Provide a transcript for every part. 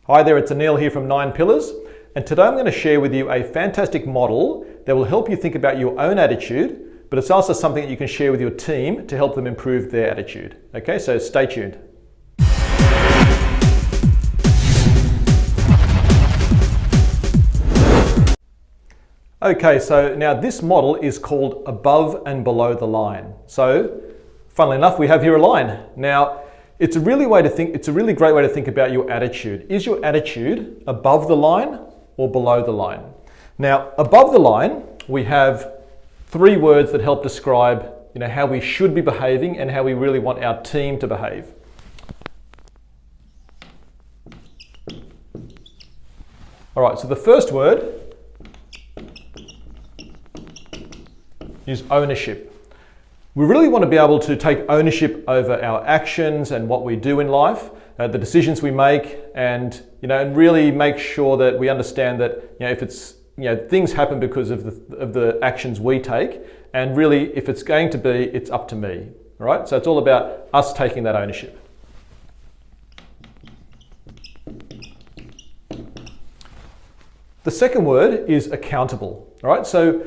Hi there, it's Anil here from 9 Pillars, and today I'm going to share with you a fantastic model that will help you think about your own attitude, but it's also something that you can share with your team to help them improve their attitude. Okay, so stay tuned. Okay, so now this model is called above and below the line. So, funnily enough, we have here a line. Now, it's a really great way to think about your attitude. Is your attitude above the line or below the line? Now, above the line, we have 3 words that help describe, how we should be behaving and how we really want our team to behave. All right, so the first word is ownership. We really want to be able to take ownership over our actions and what we do in life, the decisions we make, and really make sure that we understand that if it's things happen because of the actions we take, and really if it's going to be, it's up to me. All right, so it's all about us taking that ownership. The second word is accountable. All right, so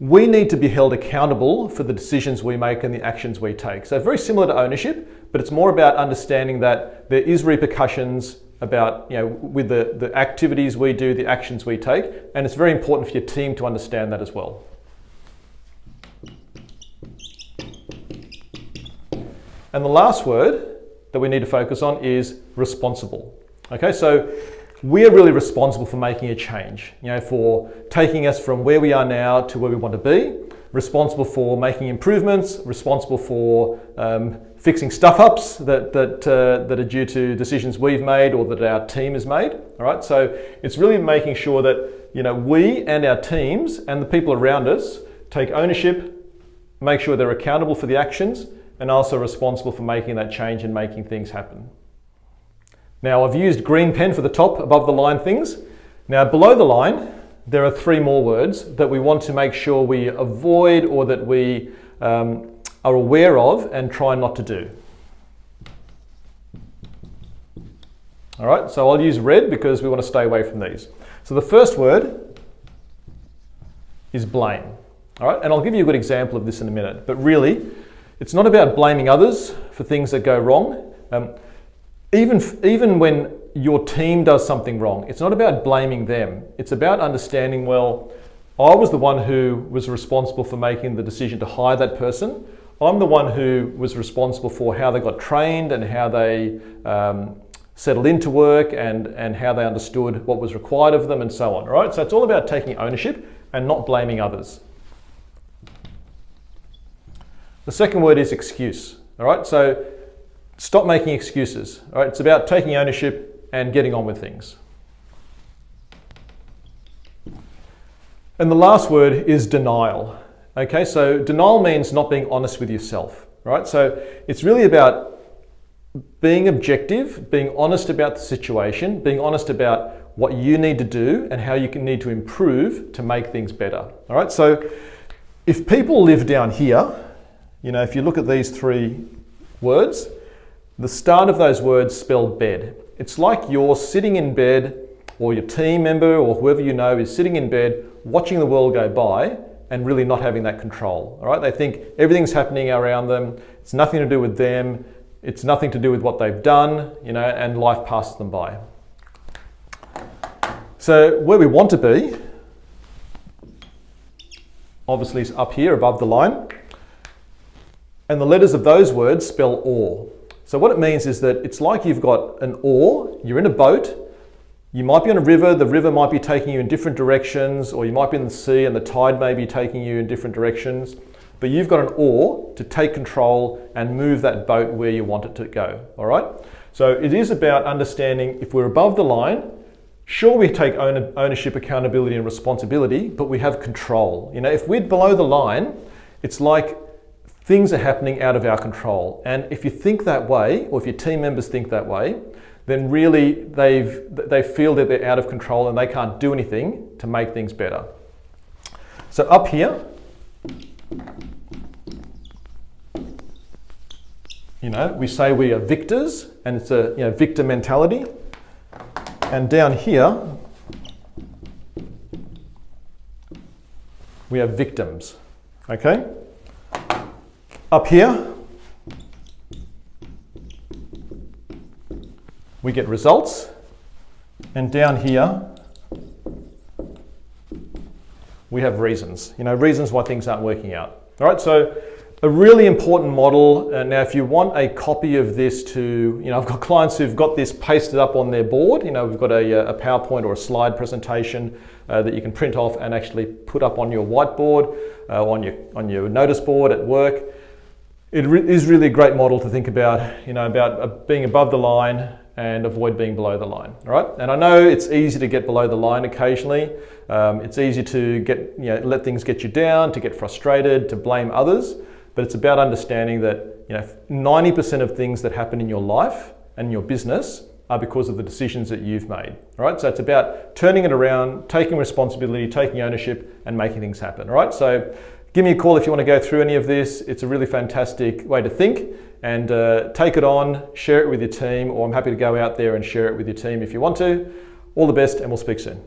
we need to be held accountable for the decisions we make and the actions we take. So very similar to ownership, but it's more about understanding that there is repercussions about, with the activities we do, the actions we take, and it's very important for your team to understand that as well. And the last word that we need to focus on is responsible. Okay, so we are really responsible for making a change, for taking us from where we are now to where we want to be, responsible for making improvements, responsible for fixing stuff-ups that are due to decisions we've made or that our team has made. All right, so it's really making sure that we and our teams and the people around us take ownership, make sure they're accountable for the actions, and also responsible for making that change and making things happen. Now, I've used green pen for the top, above the line things. Now, below the line, there are 3 more words that we want to make sure we avoid or that we are aware of and try not to do. All right, so I'll use red because we want to stay away from these. So the first word is blame. All right, and I'll give you a good example of this in a minute, but really, it's not about blaming others for things that go wrong. Even when your team does something wrong, it's not about blaming them. It's about understanding, well, I was the one who was responsible for making the decision to hire that person. I'm the one who was responsible for how they got trained and how they settled into work and how they understood what was required of them and so on, right? So it's all about taking ownership and not blaming others. The second word is excuse, all right? So stop making excuses. All right? It's about taking ownership and getting on with things. And the last word is denial. Okay, so denial means not being honest with yourself. Right? So it's really about being objective, being honest about the situation, being honest about what you need to do and how you need to improve to make things better. All right, so if people live down here, if you look at these 3 words, the start of those words spell bed. It's like you're sitting in bed, or your team member or whoever you know is sitting in bed watching the world go by and really not having that control. All right? They think everything's happening around them. It's nothing to do with them. It's nothing to do with what they've done, and life passes them by. So where we want to be, obviously, is up here above the line. And the letters of those words spell or. So what it means is that it's like you've got an oar, you're in a boat, you might be on a river, the river might be taking you in different directions, or you might be in the sea and the tide may be taking you in different directions, but you've got an oar to take control and move that boat where you want it to go, all right? So it is about understanding if we're above the line, sure we take ownership, accountability and responsibility, but we have control. If we're below the line, it's like things are happening out of our control. And if you think that way, or if your team members think that way, then really they feel that they're out of control and they can't do anything to make things better. So up here, we say we are victors, and it's a victor mentality. And down here, we have victims, okay? Up here, we get results, and down here, we have reasons, reasons why things aren't working out. All right, so a really important model. Now, if you want a copy of this to, I've got clients who've got this pasted up on their board. We've got a PowerPoint or a slide presentation that you can print off and actually put up on your whiteboard, on your notice board at work. It is really a great model to think about, about being above the line and avoid being below the line. All right, and I know it's easy to get below the line occasionally. It's easy to get, let things get you down, to get frustrated, to blame others. But it's about understanding that 90% of things that happen in your life and your business are because of the decisions that you've made. All right, so it's about turning it around, taking responsibility, taking ownership, and making things happen. All right, so give me a call if you want to go through any of this. It's a really fantastic way to think, and take it on, share it with your team, or I'm happy to go out there and share it with your team if you want to. All the best, and we'll speak soon.